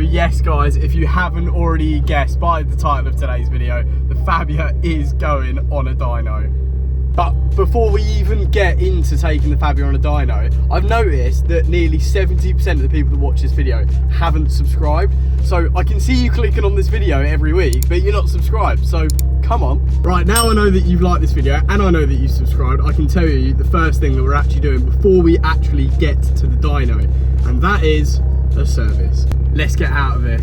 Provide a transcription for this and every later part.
yes guys, if you haven't already guessed by the title of today's video, the Fabia is going on a dyno. But before we even get into taking the Fabia on a dyno, I've noticed that nearly 70% of the people that watch this video haven't subscribed. So I can see you clicking on this video every week, but you're not subscribed, so come on. Right, now I know that you've liked this video and I know that you've subscribed, I can tell you the first thing that we're actually doing before we actually get to the dyno, and that is a service. Let's get out of here.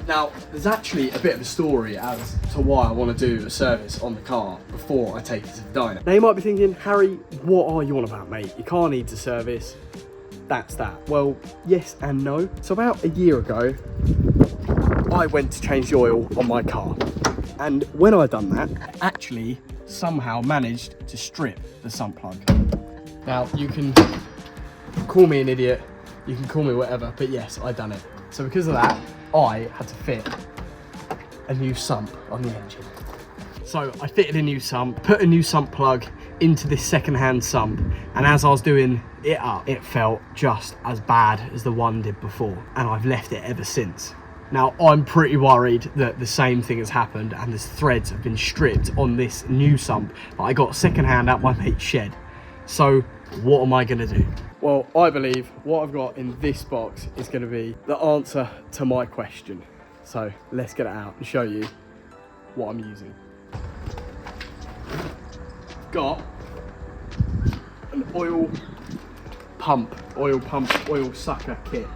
Now, there's actually a bit of a story as to why I want to do a service on the car before I take it to the dyno. Now you might be thinking, Harry, what are you on about, mate? Your car needs a service, that's that. Well, yes and no. So about a year ago, I went to change the oil on my car. And when I done that, I actually somehow managed to strip the sump plug. Now, you can call me an idiot, you can call me whatever, but yes, I done it. So because of that, I had to fit a new sump on the engine. So I fitted a new sump, put a new sump plug into this second-hand sump, and as I was doing it up, it felt just as bad as the one did before, and I've left it ever since. Now I'm pretty worried that the same thing has happened and the threads have been stripped on this new sump that I got second-hand at my mate's shed. So what am I gonna do? Well, I believe what I've got in this box is going to be the answer to my question. So let's get it out and show you what I'm using. Got an oil sucker kit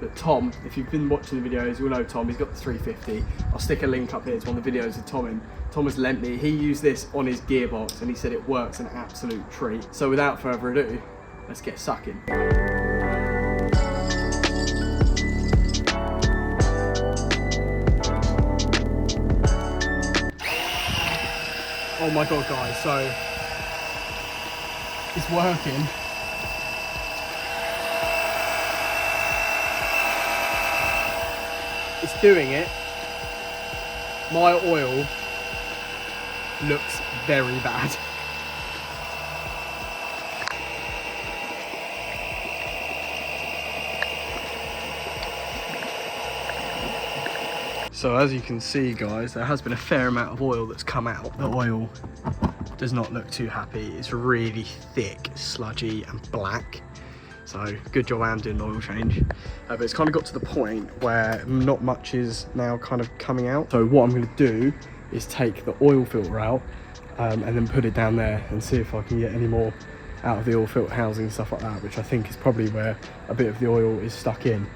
that Tom, if you've been watching the videos, you'll know Tom, he's got the 350. I'll stick a link up here to one of the videos of Tom has lent me. He used this on his gearbox and he said it works an absolute treat. So without further ado, let's get sucking. Oh my god guys, so it's working. It's doing it. My oil looks very bad. So as you can see guys, there has been a fair amount of oil that's come out. The oil does not look too happy. It's really thick, sludgy and black. So good job I'm doing an oil change. But it's kind of got to the point where not much is now kind of coming out. So what I'm going to do is take the oil filter out and then put it down there and see if I can get any more out of the oil filter housing and stuff like that, which I think is probably where a bit of the oil is stuck in.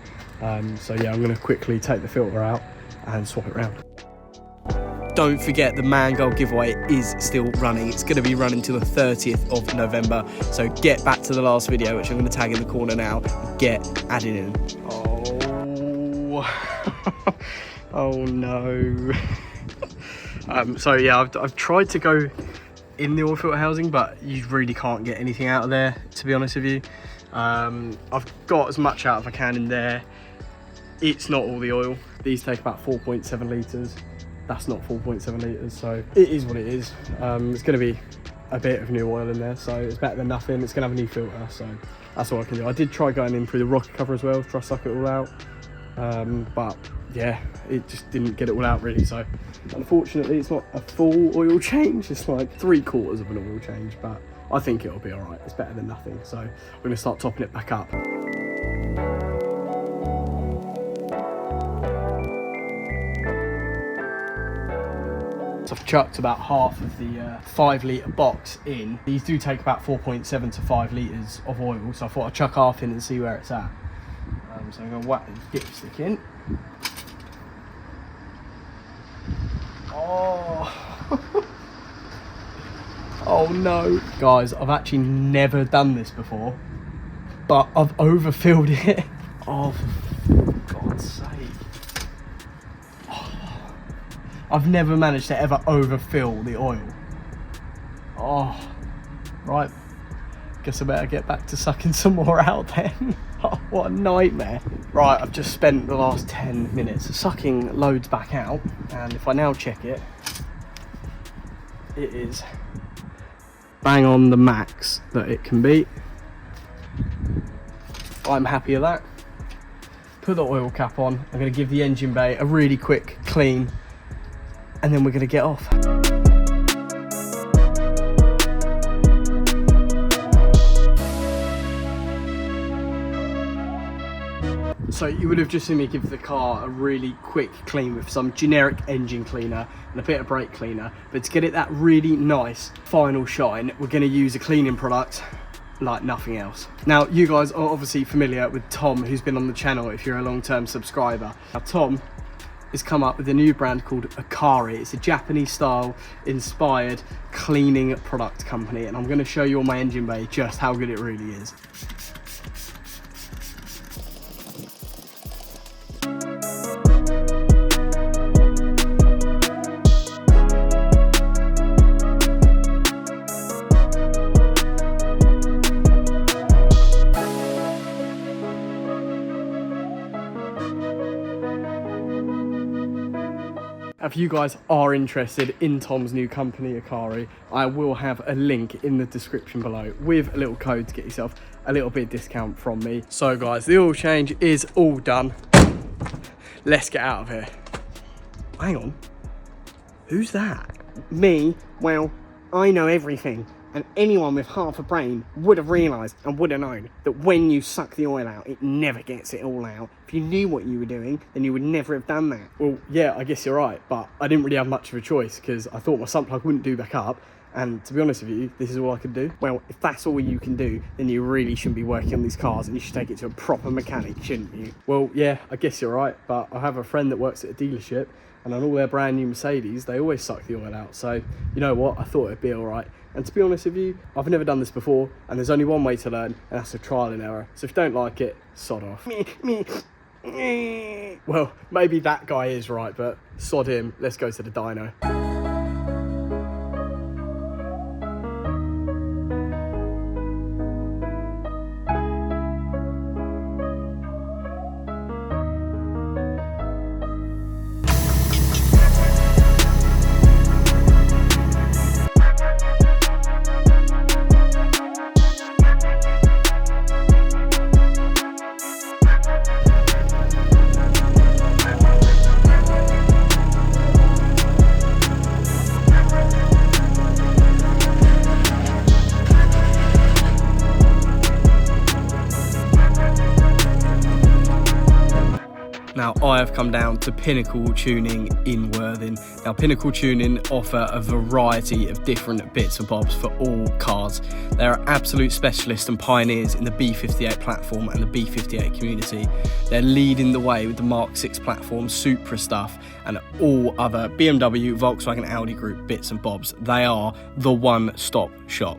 So yeah, I'm going to quickly take the filter out and swap it around. Don't forget the Mango giveaway is still running. It's going to be running till the 30th of November. So get back to the last video, which I'm going to tag in the corner now. Get added in. Oh, oh no. So yeah, I've tried to go in the oil filter housing, but you really can't get anything out of there, to be honest with you. I've got as much out as I can in there. It's not all the oil. These take about 4.7 litres. That's not 4.7 litres, so it is what it is. It's going to be a bit of new oil in there, so it's better than nothing. It's going to have a new filter, so that's all I can do. I did try going in through the rocker cover as well, try to suck it all out. But yeah, it just didn't get it all out really, so unfortunately it's not a full oil change. It's like 3/4 of an oil change, but I think it'll be all right. It's better than nothing, so we're going to start topping it back up. So I've chucked about half of the 5 litre box in. These do take about 4.7 to 5 litres of oil, so I thought I'd chuck half in and see where it's at. So I'm going to whack the dipstick in. Oh. Oh no. Guys, I've actually never done this before, but I've overfilled it. Oh, for God's sake. I've never managed to ever overfill the oil. Oh, right. Guess I better get back to sucking some more out then. Oh, what a nightmare. Right, I've just spent the last 10 minutes sucking loads back out, and if I now check it, it is bang on the max that it can be. I'm happy with that. Put the oil cap on. I'm going to give the engine bay a really quick clean, and then we're going to get off. So you would have just seen me give the car a really quick clean with some generic engine cleaner and a bit of brake cleaner, but to get it that really nice final shine, we're going to use a cleaning product like nothing else. Now, you guys are obviously familiar with Tom, who's been on the channel if you're a long-term subscriber. Now, Tom has come up with a new brand called Akari. It's a Japanese style inspired cleaning product company, and I'm going to show you on my engine bay just how good it really is. If you guys are interested in Tom's new company, Akari, I will have a link in the description below with a little code to get yourself a little bit of discount from me. So guys, the oil change is all done. Let's get out of here. Hang on. Who's that? Me? Well, I know everything. And anyone with half a brain would have realised and would have known that when you suck the oil out, it never gets it all out. If you knew what you were doing, then you would never have done that. Well, yeah, I guess you're right, but I didn't really have much of a choice because I thought my sump plug wouldn't do back up. And to be honest with you, this is all I could do. Well, if that's all you can do, then you really shouldn't be working on these cars and you should take it to a proper mechanic, shouldn't you? Well, yeah, I guess you're right, but I have a friend that works at a dealership, and on all their brand new Mercedes, they always suck the oil out. So, you know what? I thought it'd be all right. And to be honest with you, I've never done this before, and there's only one way to learn, and that's a trial and error. So if you don't like it, sod off. Well, maybe that guy is right, but sod him. Let's go to the dyno. Now, I have come down to Pinnacle Tuning in Worthing. Now, Pinnacle Tuning offer a variety of different bits and bobs for all cars. They are absolute specialists and pioneers in the B58 platform and the B58 community. They're leading the way with the Mark 6 platform, Supra stuff, and all other BMW, Volkswagen, Audi group bits and bobs. They are the one-stop shop.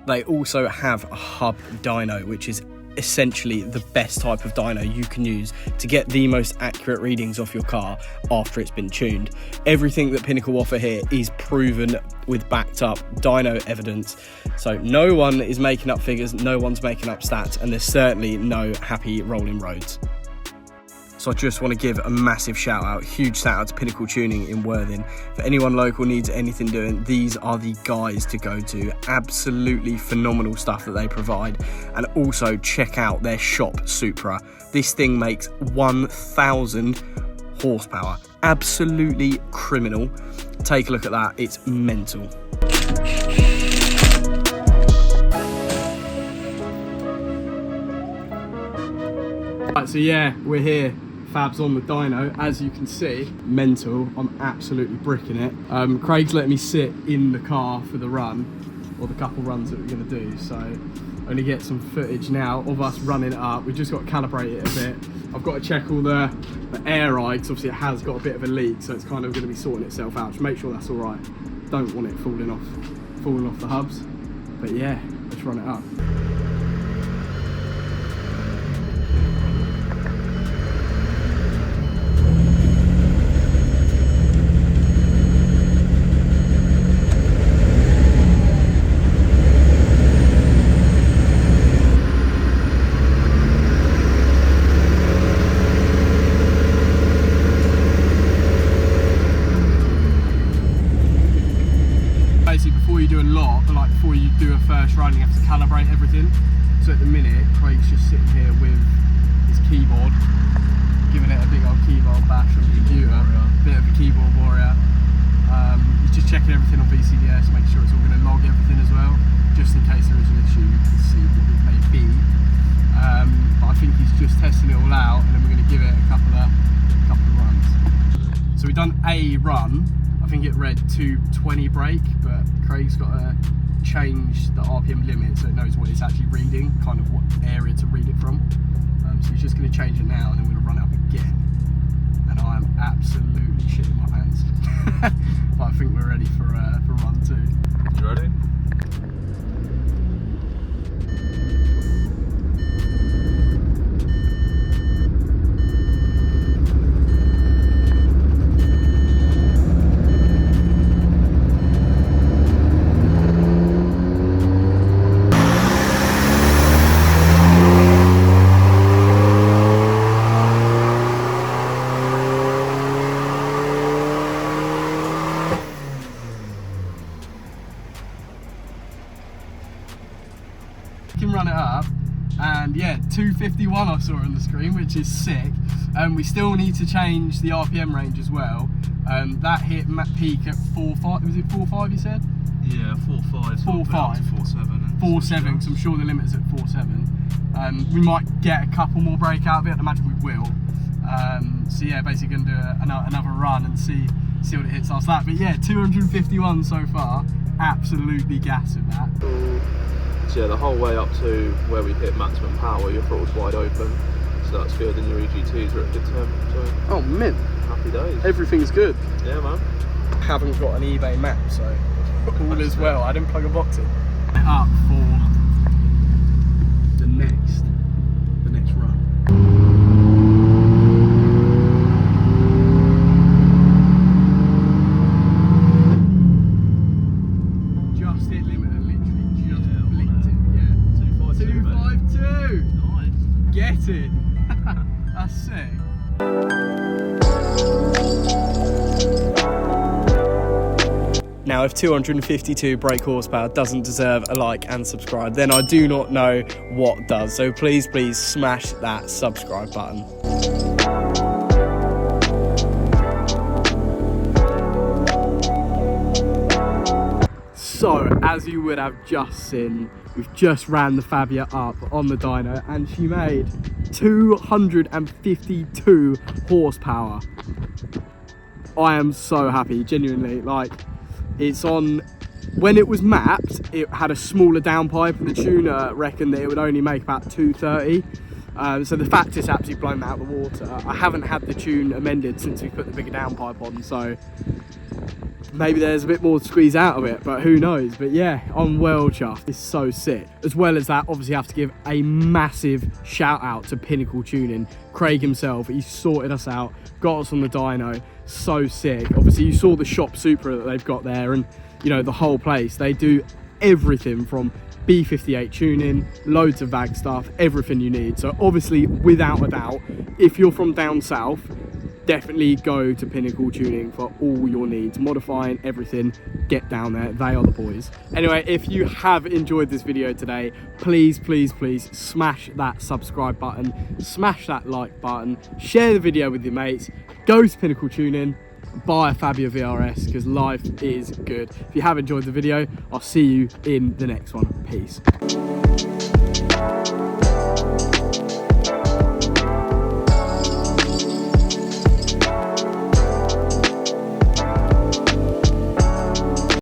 They also have a hub dyno, which is essentially the best type of dyno you can use to get the most accurate readings off your car after it's been tuned. Everything that Pinnacle offer here is proven with backed up dyno evidence, so no one is making up figures, no one's making up stats, and there's certainly no happy rolling roads. So I just want to give a massive shout out, huge shout out to Pinnacle Tuning in Worthing. For anyone local needs anything doing, these are the guys to go to. Absolutely phenomenal stuff that they provide. And also check out their shop Supra. This thing makes 1,000 horsepower. Absolutely criminal. Take a look at that, it's mental. Right, so yeah, we're here. Fab's on the dyno, as you can see. Mental, I'm absolutely bricking it. Craig's letting me sit in the car for the run, or the couple runs that we're gonna do, so only get some footage now of us running it up. We've just got to calibrate it a bit. I've got to check all the air eye, because obviously it has got a bit of a leak, so it's kind of gonna be sorting itself out. Just make sure that's all right. Don't want it falling off the hubs. But yeah, let's run it up. first run, you have to calibrate everything. So at the minute, Craig's just sitting here with his keyboard, giving it a big old keyboard bash on the computer, bit of a keyboard warrior. He's just checking everything on VCDS, making sure it's all going to log everything as well, just in case there is an issue, you can see what it may be. But I think he's just testing it all out, and then we're going to give it a couple of runs. So we've done a run. I think it read 220 brake, but Craig's got to change the RPM limit so it knows what it's actually reading, kind of what area to read it from. So he's just going to change it now, and then we're going to run it up again. And I am absolutely shitting my pants. But I think we're ready for run 2. You ready? Can run it up, and yeah, 251 I saw on the screen, which is sick. We still need to change the RPM range as well. That hit peak at 4.5. Was it 4.5 you said? Yeah, 4.5. 4.5. 4.7. 4.7, because I'm sure the limit's at 4.7. We might get a couple more brake out of it. I imagine we will. So yeah, basically going to do another run and see what it hits after that. But yeah, 251 so far. Absolutely gassing that. So yeah, the whole way up to where we hit maximum power, your throttle's wide open, so that's good, and your EGTs are at good temp, so oh mint, happy days. Everything's good. Yeah man. Haven't got an eBay map, so all is well. I didn't plug a box in. Up for the next run. Just hit limit and literally just blinked it. Yeah. 252. Nice. Get it. That's sick. Now, if 252 brake horsepower doesn't deserve a like and subscribe, then I do not know what does. So please smash that subscribe button. So, as you would have just seen, we've just ran the Fabia up on the dyno, and she made 252 horsepower. I am so happy, genuinely. Like, it's on, when it was mapped, it had a smaller downpipe, and the tuner reckoned that it would only make about 230. So the fact it's absolutely blown that out of the water. I haven't had the tune amended since we put the bigger downpipe on, so maybe there's a bit more to squeeze out of it, but who knows. But yeah, I'm well chuffed. It's so sick. As well as that, obviously I have to give a massive shout out to Pinnacle Tuning. Craig himself, he sorted us out, got us on the dyno. So sick. Obviously you saw the shop Supra that they've got there, and you know, the whole place. They do everything from B58 tuning, loads of VAG stuff, everything you need. So obviously, without a doubt, if you're from down south, definitely go to Pinnacle Tuning for all your needs, modifying everything. Get down there, they are the boys. Anyway, if you have enjoyed this video today, please smash that subscribe button, smash that like button, share the video with your mates, go to Pinnacle Tuning, buy a Fabia VRS, because life is good. If you have enjoyed the video, I'll see you in the next one. Peace.